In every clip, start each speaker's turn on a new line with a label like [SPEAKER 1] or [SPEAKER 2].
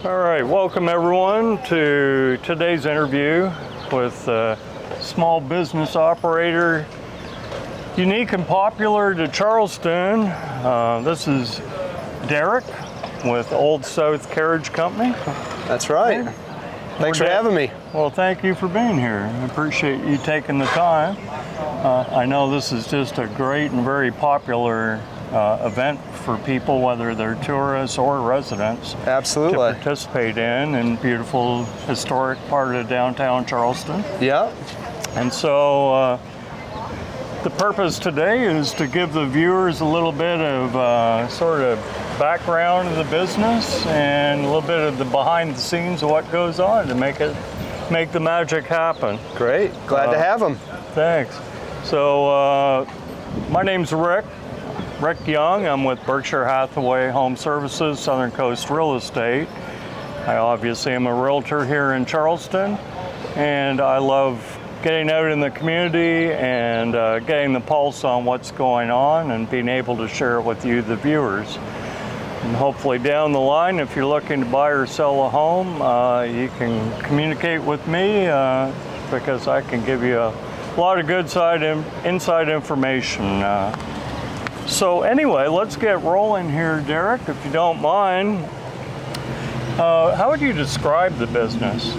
[SPEAKER 1] All right, welcome everyone to today's interview with a small business operator, unique and popular to Charleston. This is Derek with Old South Carriage Company.
[SPEAKER 2] That's right. Thanks for having me.
[SPEAKER 1] Well, thank you for being here. I appreciate you taking the time. I know this is just a great and very popular event for people, whether they're tourists or residents.
[SPEAKER 2] Absolutely.
[SPEAKER 1] To participate in beautiful historic part of downtown Charleston.
[SPEAKER 2] Yeah.
[SPEAKER 1] And so the purpose today is to give the viewers a little bit of sort of background of the business and a little bit of the behind the scenes of what goes on to make the magic happen.
[SPEAKER 2] Great. Glad to have them.
[SPEAKER 1] Thanks. So my name's Rick Young. I'm with Berkshire Hathaway Home Services, Southern Coast Real Estate. I obviously am a realtor here in Charleston, and I love getting out in the community and getting the pulse on what's going on and being able to share it with you, the viewers. And hopefully down the line, if you're looking to buy or sell a home, you can communicate with me because I can give you a lot of good inside information. So anyway, let's get rolling here, Derek, if you don't mind. How would you describe the business?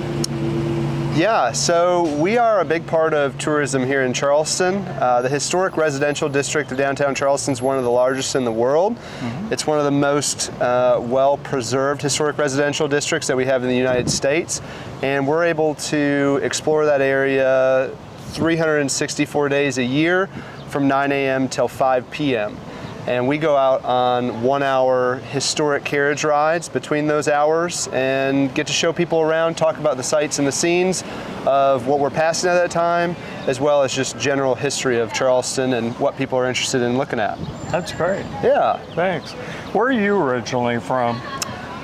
[SPEAKER 2] Yeah, so we are a big part of tourism here in Charleston. The historic residential district of downtown Charleston is one of the largest in the world. Mm-hmm. It's one of the most well-preserved historic residential districts that we have in the United States. And we're able to explore that area 364 days a year from 9 a.m. till 5 p.m. And we go out on 1-hour historic carriage rides between those hours and get to show people around, talk about the sights and the scenes of what we're passing at that time, as well as just general history of Charleston and what people are interested in looking at.
[SPEAKER 1] That's great.
[SPEAKER 2] Yeah.
[SPEAKER 1] Thanks. Where are you originally from?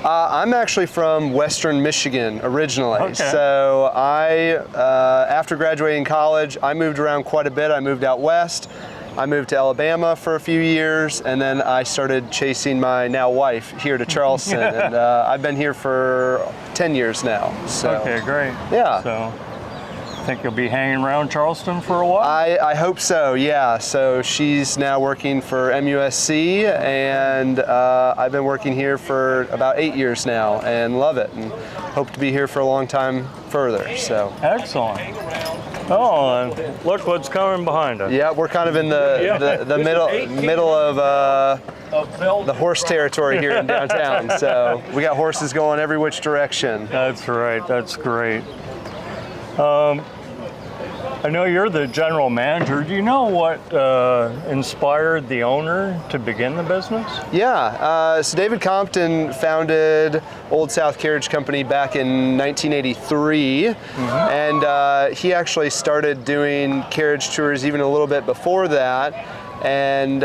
[SPEAKER 2] I'm actually from Western Michigan originally.
[SPEAKER 1] Okay.
[SPEAKER 2] So after graduating college, I moved around quite a bit. I moved out west. I moved to Alabama for a few years, and then I started chasing my now wife here to Charleston. And I've been here for 10 years now. So.
[SPEAKER 1] Okay, great.
[SPEAKER 2] Yeah.
[SPEAKER 1] So I think you'll be hanging around Charleston for a while?
[SPEAKER 2] I hope so, yeah. So she's now working for MUSC, and I've been working here for about 8 years now and love it, and hope to be here for a long time further. So
[SPEAKER 1] excellent. Oh, and look what's coming behind us.
[SPEAKER 2] Yeah, we're kind of in the middle of the horse territory here in downtown. So we got horses going every which direction.
[SPEAKER 1] That's right. That's great. I know you're the general manager. Do you know what inspired the owner to begin the business?
[SPEAKER 2] Yeah, so David Compton founded Old South Carriage Company back in 1983, mm-hmm. and he actually started doing carriage tours even a little bit before that. And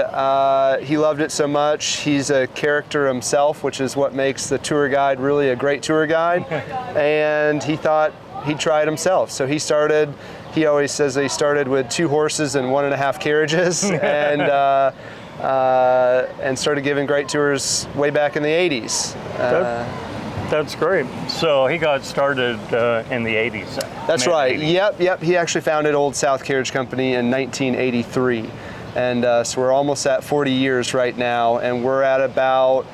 [SPEAKER 2] he loved it so much. He's a character himself, which is what makes the tour guide really a great tour guide. And he thought he'd try it himself. So he always says that he started with 2 horses and 1.5 carriages and started giving great tours way back in the 80s.
[SPEAKER 1] That's great. So he got started in the 80s.
[SPEAKER 2] That's right. 80s. Yep. He actually founded Old South Carriage Company in 1983. And so we're almost at 40 years right now, and we're at about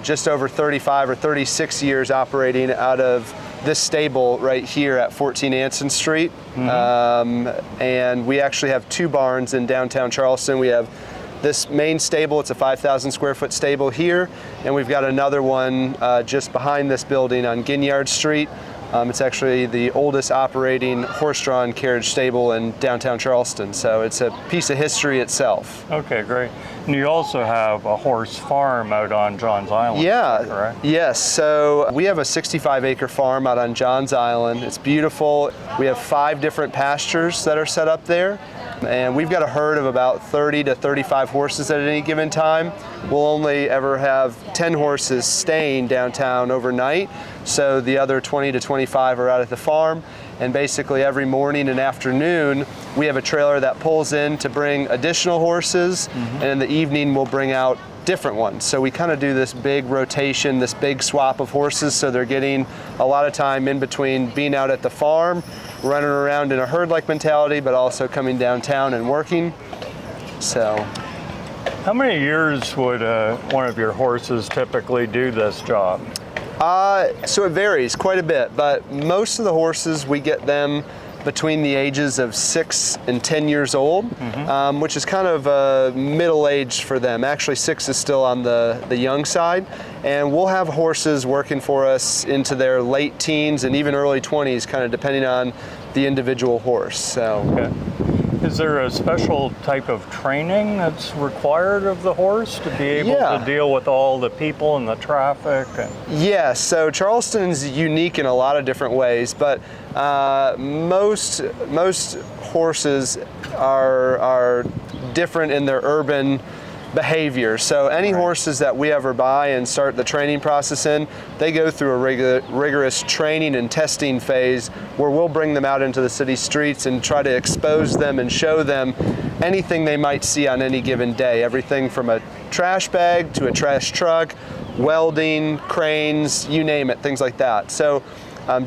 [SPEAKER 2] just over 35 or 36 years operating out of this stable right here at 14 Anson Street. Mm-hmm. And we actually have 2 barns in downtown Charleston. We have this main stable, it's a 5,000 square foot stable here, and we've got another one just behind this building on Ginyard Street. It's actually the oldest operating horse-drawn carriage stable in downtown Charleston, so it's a piece of history itself.
[SPEAKER 1] Okay, great. And you also have a horse farm out on Johns Island.
[SPEAKER 2] Yeah,
[SPEAKER 1] correct?
[SPEAKER 2] Yes. So we have a 65-acre farm out on Johns Island. It's beautiful. We have 5 different pastures that are set up there. And we've got a herd of about 30 to 35 horses at any given time. We'll only ever have 10 horses staying downtown overnight, so the other 20 to 25 are out at the farm. And basically every morning and afternoon, we have a trailer that pulls in to bring additional horses, mm-hmm. and in the evening we'll bring out different ones. So we kind of do this big rotation, this big swap of horses, so they're getting a lot of time in between being out at the farm, running around in a herd-like mentality, but also coming downtown and working. So,
[SPEAKER 1] How many years would one of your horses typically do this job?
[SPEAKER 2] so it varies quite a bit, but most of the horses, we get them between the ages of 6 and 10 years old, which is kind of middle age for them. Actually, 6 is still on the young side, and we'll have horses working for us into their late teens and even early 20s, kind of depending on the individual horse. So.
[SPEAKER 1] Okay. Is there a special type of training that's required of the horse to be able to deal with all the people and the traffic?
[SPEAKER 2] Yes, so Charleston's unique in a lot of different ways, but most horses are different in their urban behavior. So any horses that we ever buy and start the training process in, they go through a rigorous training and testing phase where we'll bring them out into the city streets and try to expose them and show them anything they might see on any given day. Everything from a trash bag to a trash truck, welding, cranes, you name it, things like that. So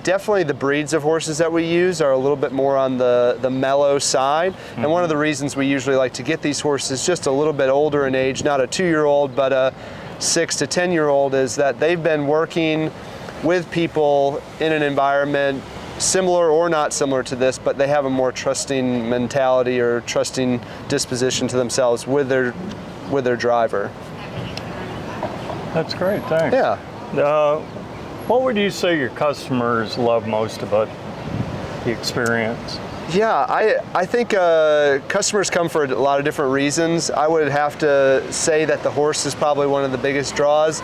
[SPEAKER 2] definitely the breeds of horses that we use are a little bit more on the mellow side. And one of the reasons we usually like to get these horses just a little bit older in age, not a 2-year-old, but a 6 to 10-year-old, is that they've been working with people in an environment similar or not similar to this, but they have a more trusting mentality or trusting disposition to themselves with their driver.
[SPEAKER 1] That's great, thanks.
[SPEAKER 2] Yeah.
[SPEAKER 1] What would you say your customers love most about the experience?
[SPEAKER 2] Yeah, I think customers come for a lot of different reasons. I would have to say that the horse is probably one of the biggest draws.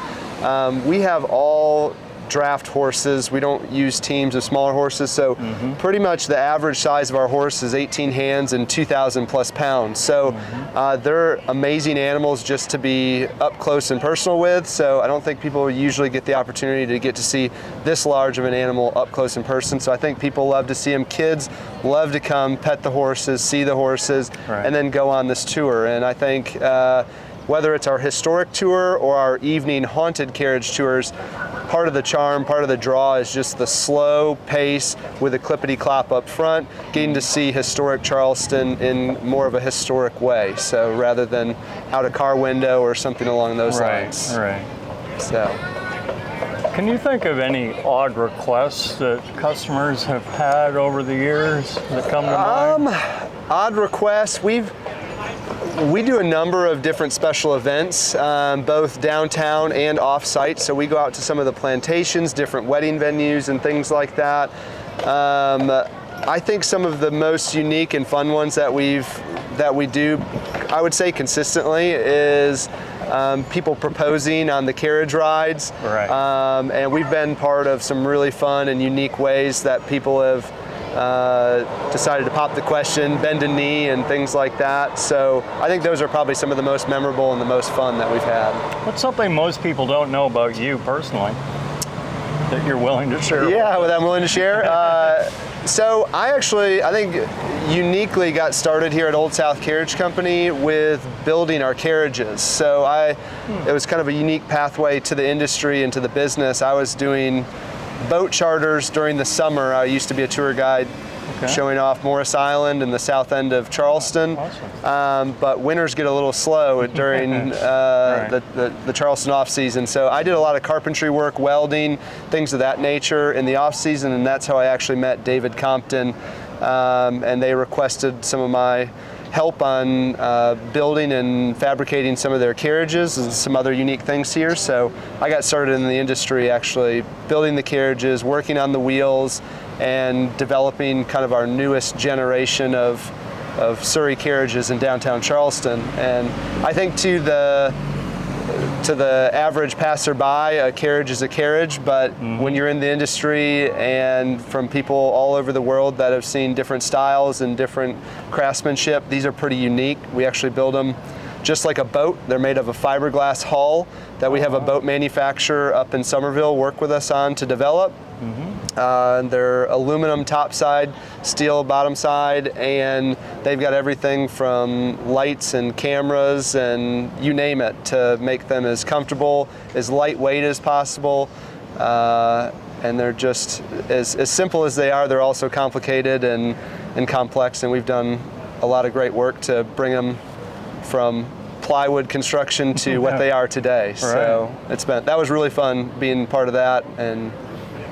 [SPEAKER 2] We have all draft horses. We don't use teams of smaller horses, so pretty much the average size of our horse is 18 hands and 2,000 plus pounds. So they're amazing animals just to be up close and personal with. So I don't think people usually get the opportunity to get to see this large of an animal up close in person. So I think people love to see them. Kids love to come pet the horses, see the horses, and then go on this tour. And I think whether it's our historic tour or our evening haunted carriage tours, part of the charm, part of the draw is just the slow pace with a clippity-clop up front, getting to see historic Charleston in more of a historic way. So rather than out a car window or something along those lines.
[SPEAKER 1] Right.
[SPEAKER 2] So.
[SPEAKER 1] Can you think of any odd requests that customers have had over the years that come to mind?
[SPEAKER 2] Odd requests, we do a number of different special events, both downtown and off-site. So we go out to some of the plantations, different wedding venues and things like that. I think some of the most unique and fun ones that we do, I would say consistently, is people proposing on the carriage rides.
[SPEAKER 1] Right.
[SPEAKER 2] And we've been part of some really fun and unique ways that people have decided to pop the question, bend a knee, and things like that. So I think those are probably some of the most memorable and the most fun that we've had.
[SPEAKER 1] What's something most people don't know about you personally that you're willing to share?
[SPEAKER 2] Yeah, what I'm willing to share. So I think uniquely got started here at Old South Carriage Company with building our carriages. So it was kind of a unique pathway to the industry and to the business. I was doing boat charters during the summer. I used to be a tour guide showing off Morris Island and the south end of Charleston.
[SPEAKER 1] Awesome.
[SPEAKER 2] But winters get a little slow during the Charleston off season. So I did a lot of carpentry work, welding, things of that nature in the off season, and that's how I actually met David Compton. And they requested some of my help on building and fabricating some of their carriages and some other unique things here. So I got started in the industry actually building the carriages, working on the wheels, and developing kind of our newest generation of Surrey carriages in downtown Charleston. And I think to the average passerby, a carriage is a carriage, but when you're in the industry and from people all over the world that have seen different styles and different craftsmanship, these are pretty unique. We actually build them just like a boat. They're made of a fiberglass hull that we have a boat manufacturer up in Somerville work with us on to develop. They're aluminum top side, steel bottom side, and they've got everything from lights and cameras and you name it to make them as comfortable, as lightweight as possible. And they're just as simple as they are, they're also complicated and complex, and we've done a lot of great work to bring them from plywood construction to what they are today.
[SPEAKER 1] Right.
[SPEAKER 2] So that was really fun being part of that and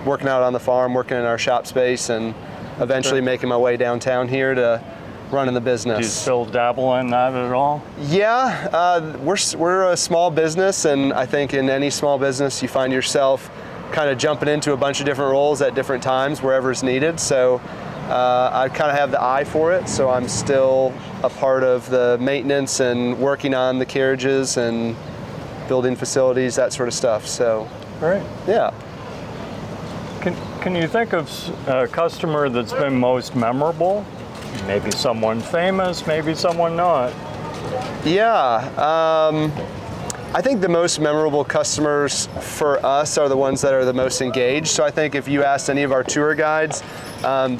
[SPEAKER 2] working out on the farm, working in our shop space, and eventually making my way downtown here to running the business.
[SPEAKER 1] Do you still dabble in that at all?
[SPEAKER 2] Yeah, we're a small business, and I think in any small business you find yourself kind of jumping into a bunch of different roles at different times wherever it's needed. So I kind of have the eye for it, so I'm still a part of the maintenance and working on the carriages and building facilities, that sort of stuff. So,
[SPEAKER 1] Right.
[SPEAKER 2] yeah.
[SPEAKER 1] Can you think of a customer that's been most memorable? Maybe someone famous, maybe someone not.
[SPEAKER 2] Yeah. I think the most memorable customers for us are the ones that are the most engaged. So I think if you asked any of our tour guides,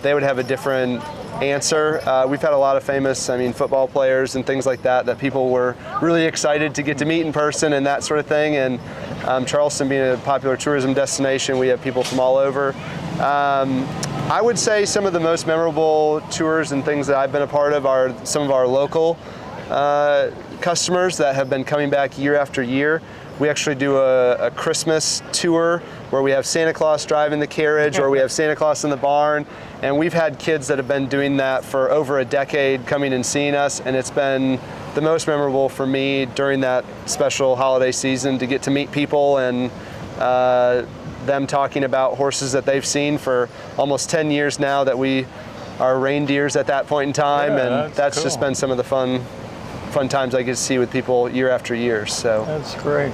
[SPEAKER 2] they would have a different answer. We've had a lot of famous, football players and things like that people were really excited to get to meet in person and that sort of thing. And Charleston being a popular tourism destination, we have people from all over. I would say some of the most memorable tours and things that I've been a part of are some of our local customers that have been coming back year after year. We actually do a Christmas tour where we have Santa Claus driving the carriage or we have Santa Claus in the barn. And we've had kids that have been doing that for over a decade coming and seeing us, and it's been the most memorable for me during that special holiday season to get to meet people and them talking about horses that they've seen for almost 10 years now that we are reindeers at that point in time.
[SPEAKER 1] Yeah,
[SPEAKER 2] and that's
[SPEAKER 1] cool.
[SPEAKER 2] just been some of the fun times I get to see with people year after year. So
[SPEAKER 1] That's great.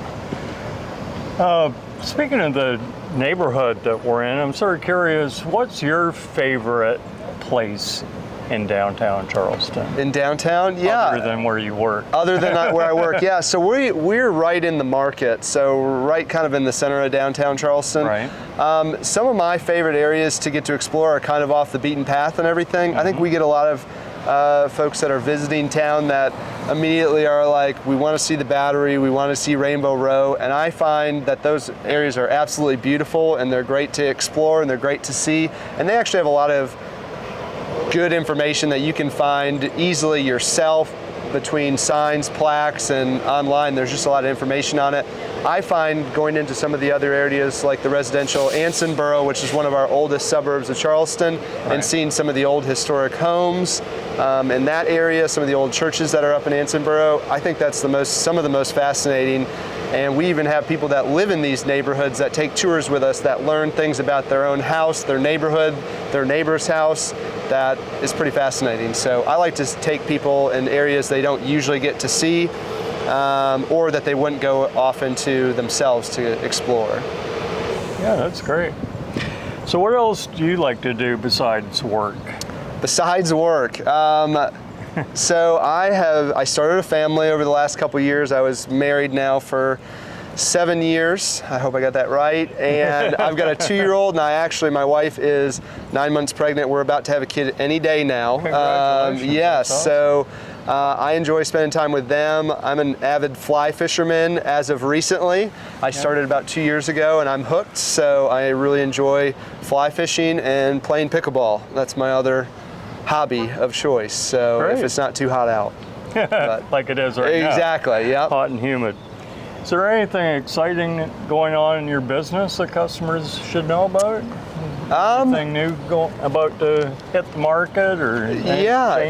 [SPEAKER 1] Speaking of the neighborhood that we're in, I'm sort of curious, what's your favorite place in downtown Charleston?
[SPEAKER 2] in downtown, yeah.
[SPEAKER 1] Other than where you work.
[SPEAKER 2] Other than where I work, yeah. So we're right in the market, so right kind of in the center of downtown Charleston.
[SPEAKER 1] Right.
[SPEAKER 2] Some of my favorite areas to get to explore are kind of off the beaten path and everything. I think we get a lot of folks that are visiting town that immediately are like, we want to see the Battery, we want to see Rainbow Row, and I find that those areas are absolutely beautiful and they're great to explore and they're great to see, and they actually have a lot of good information that you can find easily yourself between signs, plaques, and online. There's just a lot of information on it. I find going into some of the other areas like the residential Anson Borough, which is one of our oldest suburbs of Charleston, and seeing some of the old historic homes in that area, some of the old churches that are up in Anson Borough, I think that's some of the most fascinating. And we even have people that live in these neighborhoods that take tours with us that learn things about their own house, their neighborhood, their neighbor's house. That is pretty fascinating. So I like to take people in areas they don't usually get to see or that they wouldn't go off into themselves to explore.
[SPEAKER 1] Yeah, that's great. So what else do you like to do besides work?
[SPEAKER 2] Besides work, so I started a family over the last couple years. I was married now for 7 years. I hope I got that right. And I've got a 2-year-old, and my wife is 9 months pregnant. We're about to have a kid any day now.
[SPEAKER 1] Congratulations.
[SPEAKER 2] Yes,
[SPEAKER 1] That's
[SPEAKER 2] so I enjoy spending time with them. I'm an avid fly fisherman as of recently. I started about 2 years ago, and I'm hooked. So I really enjoy fly fishing and playing pickleball. That's my other hobby of choice. So
[SPEAKER 1] Great.
[SPEAKER 2] if it's not too hot out. But
[SPEAKER 1] Like it is right now.
[SPEAKER 2] exactly, yep.
[SPEAKER 1] Hot and humid. Is there anything exciting going on in your business that customers should know about? Anything new about to hit the market or any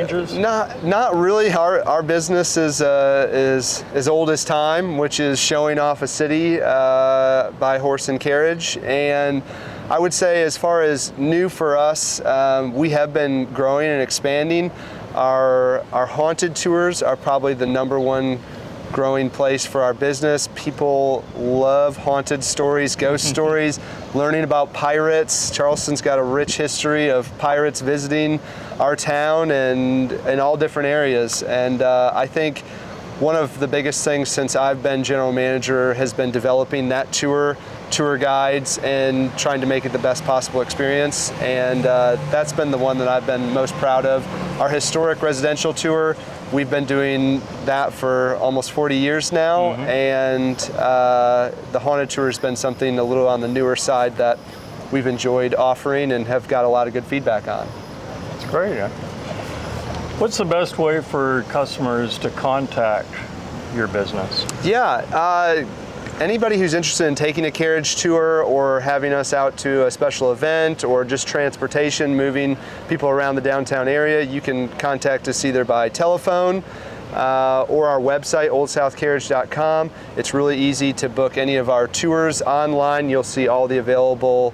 [SPEAKER 1] changes?
[SPEAKER 2] Not really. Our business is as old as time, which is showing off a city by horse and carriage. And I would say, as far as new for us, we have been growing and expanding. Our haunted tours are probably the #1 growing place for our business. People love haunted stories, ghost stories, learning about pirates. Charleston's got a rich history of pirates visiting our town and in all different areas. And I think one of the biggest things since I've been general manager has been developing that tour guides and trying to make it the best possible experience. And that's been the one that I've been most proud of. Our historic residential tour, we've been doing that for almost 40 years now. And the haunted tour has been something a little on the newer side that we've enjoyed offering and have got a lot of good feedback on.
[SPEAKER 1] That's great. What's the best way for customers to contact your business?
[SPEAKER 2] Yeah, anybody who's interested in taking a carriage tour or having us out to a special event or just transportation, moving people around the downtown area, you can contact us either by telephone or our website, oldsouthcarriage.com. It's really easy to book any of our tours online. You'll see all the available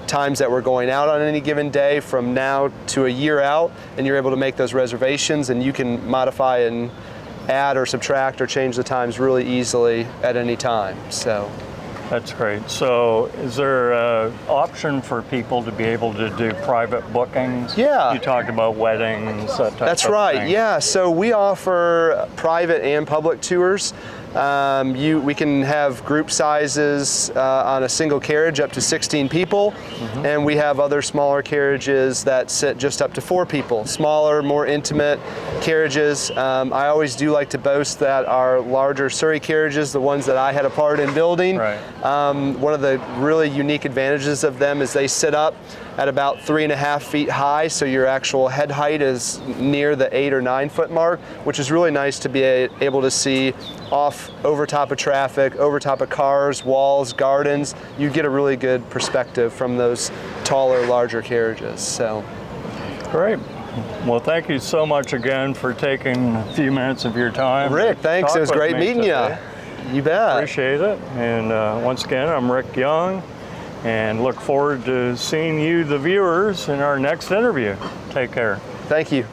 [SPEAKER 2] times that we're going out on any given day from now to a year out, and you're able to make those reservations, and you can modify and add or subtract or change the times really easily at any time. So
[SPEAKER 1] that's great. So is there an option for people to be able to do private bookings?
[SPEAKER 2] Yeah.
[SPEAKER 1] You talked about weddings, that type
[SPEAKER 2] that's
[SPEAKER 1] of
[SPEAKER 2] right.
[SPEAKER 1] thing.
[SPEAKER 2] Yeah, so we offer private and public tours. We can have group sizes on a single carriage up to 16 people, and we have other smaller carriages that sit just up to 4 people. Smaller, more intimate carriages. I always do like to boast that our larger Surrey carriages, the ones that I had a part in building,
[SPEAKER 1] Right.
[SPEAKER 2] One of the really unique advantages of them is they sit up at about 3.5 feet high, so your actual head height is near the 8 or 9 foot mark, which is really nice to be able to see off over top of traffic, over top of cars, walls, gardens. You get a really good perspective from those taller, larger carriages. So
[SPEAKER 1] Great. Well, thank you so much again for taking a few minutes of your time.
[SPEAKER 2] Rick, thanks. It was great meeting you. You bet.
[SPEAKER 1] Appreciate it. And once again, I'm Rick Young, and look forward to seeing you, the viewers, in our next interview. Take care.
[SPEAKER 2] Thank you.